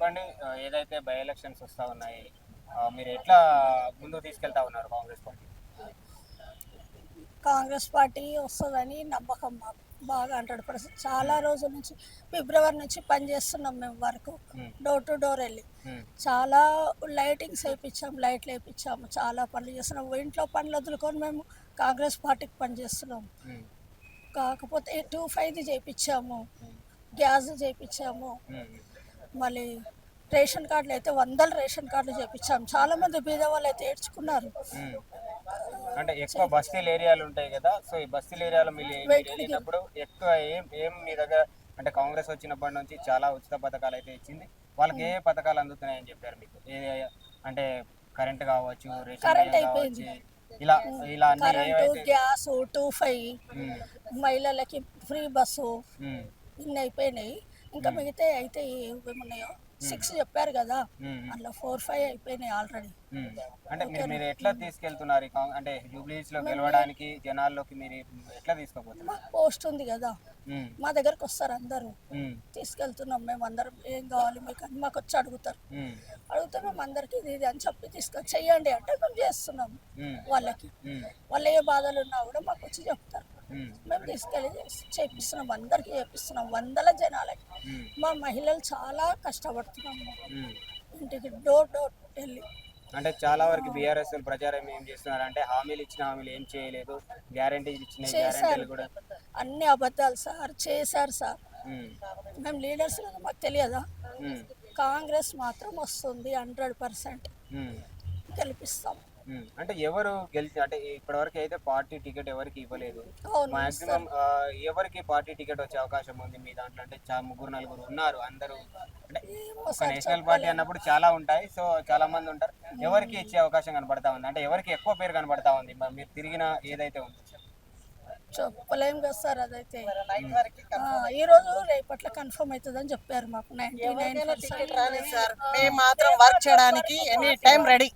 చెప్పండి. ఏదైతే by elections వస్తా ఉన్నాయి, మీరు ఎట్లా ముందుకు తీసుకెళ్తా ఉన్నారు కాంగ్రెస్ పార్టీ? కాంగ్రెస్ పార్టీ వస్తుందని నమ్మకం మాకు బాగా 100%. చాలా రోజుల నుంచి ఫిబ్రవరి నుంచి పనిచేస్తున్నాం మేము వరకు, ఉమ్, డోర్ టు డోర్ వెళ్ళి ఉమ్, చాలా లైటింగ్స్ వేయించాము, లైట్లు వేయించాము, చాలా పనులు చేస్తున్నాం. ఇంట్లో పనులు వదులుకొని మేము కాంగ్రెస్ పార్టీకి పనిచేస్తున్నాం. ఉమ్, కాకపోతే 2-5 చేయించాము, ఉమ్, గ్యాస్ చేయించాము. ఉమ్, మళ్ళీ రేషన్ కార్డులు అయితే వందల రేషన్ కార్డులు చేయించాము. చాలామంది బీద వాళ్ళు అయితే ఏడ్చుకున్నారు. ఉమ్. అంటే ఎక్కువ బస్తీల ఏరియాలు ఉంటాయి కదా, సో ఈ బస్తీల ఏరియాలో మీరు ఇక్కడికి వెళ్ళినప్పుడు ఎక్కువ ఏం ఏం మీ దగ్గర, అంటే కాంగ్రెస్ వచ్చినప్పటి నుంచి చాలా ఉచిత పథకాలు అయితే ఇచ్చింది. వాళ్ళకి ఏ పథకాలు అందుతున్నాయని చెప్పారు మీకు? అంటే కరెంట్ కావచ్చు, రేషన్ కరెంట్ బియ్యం అయిపోయింది. కావచ్చు, ఇలా ఇలా అన్ని కరెంటు, ఏవైతే. గ్యాసు, 2-5, ఉమ్, మహిళలకి ఫ్రీ బస్సు, ఉమ్, ఇన్ని అయిపోయినాయి. ఇంకా ఉమ్, మిగతా అయితే ఏమున్నాయో ఉమ్, 6 చెప్పారు కదా, ఉమ్. అందులో 4-5 అయిపోయినాయి ఆల్రెడీ. ఉమ్. అంటే మీరు ఓకేనా. మీరు ఎట్లా తీసుకెళ్తున్నారు అంటే జూబ్లీస్ లో మేము గెలవడానికి జనాల్లోకి మీరు ఎట్లా తీసుకుపోతున్నారు? మాకు పోస్ట్ ఉంది కదా, ఉమ్, మా దగ్గరకు వస్తారు అందరూ, ఉమ్, తీసుకెళ్తున్నాం. మేము అందరం ఏం కావాలి మీకు అని మాకు వచ్చి అడుగుతారు. ఉమ్, అడిగితే మేము అందరికీ ఇది ఇది అని చెప్పి తీసుకొని చెయ్యండి అంటే మేము చేస్తున్నాం. ఉమ్, వాళ్ళకి ఉమ్, వాళ్ళు ఏ బాధలు ఉన్నా కూడా మాకు వచ్చి చెప్తారు. ఉమ్, మేము తీసుకెళ్ళి చేపిస్తున్నాం, అందరికీ చేపిస్తున్నాం, వందల జనాలకి. ఉమ్, మా మహిళలు చాలా కష్టపడుతున్నాము, ఉమ్. ఇంటికి డోర్ డోర్ వెళ్ళి. అంటే చాలా వరకు బీఆర్ఎస్ ప్రచారం ఏం చేస్తున్నారు అంటే హామీలు ఇచ్చిన హామీలు ఏం చేయలేదు, గ్యారంటీలు ఇచ్చిన చేశారు, గ్యారంటీలు కూడా. అన్ని అబద్ధాలు సార్, చేశారు సార్. ఉమ్, మేము లీడర్స్ కదా, మాకు తెలియదా? ఉమ్, కాంగ్రెస్ మాత్రం వస్తుంది, 100% ఉమ్, గెలిపిస్తాం. అంటే ఎవరు గెలిచి, అంటే ఇప్పటివరకు అయితే పార్టీ టికెట్ ఎవరికి ఇవ్వలేదు. అవును మాక్సిమం సార్. ఎవరికి పార్టీ టికెట్ వచ్చే అవకాశం ఉంది మీ దాంట్లో? అంటే ముగ్గురు నలుగురు ఉన్నారు అందరూ, అంటే ఏమో ఒక సార్ నేషనల్ పార్టీ చెప్పలేము. అన్నప్పుడు చాలా ఉంటాయి, సో చాలా మంది ఉంటారు. ఎవరికి ఇచ్చే అవకాశం కనబడతా ఉంది, అంటే ఎవరికి ఎక్కువ పేరు కనబడతా ఉంది మీరు తిరిగిన ఏదైతే ఉందో? చెప్పలేం కదా సార్ అదైతే. ఈ రోజు రేపట్ల కన్ఫర్మ్ అవుతుందని చెప్పారు మాకు. 99% రాలేదు సార్, మేము మాత్రం వర్క్ చేయడానికి ఎనీ టైం రెడీ.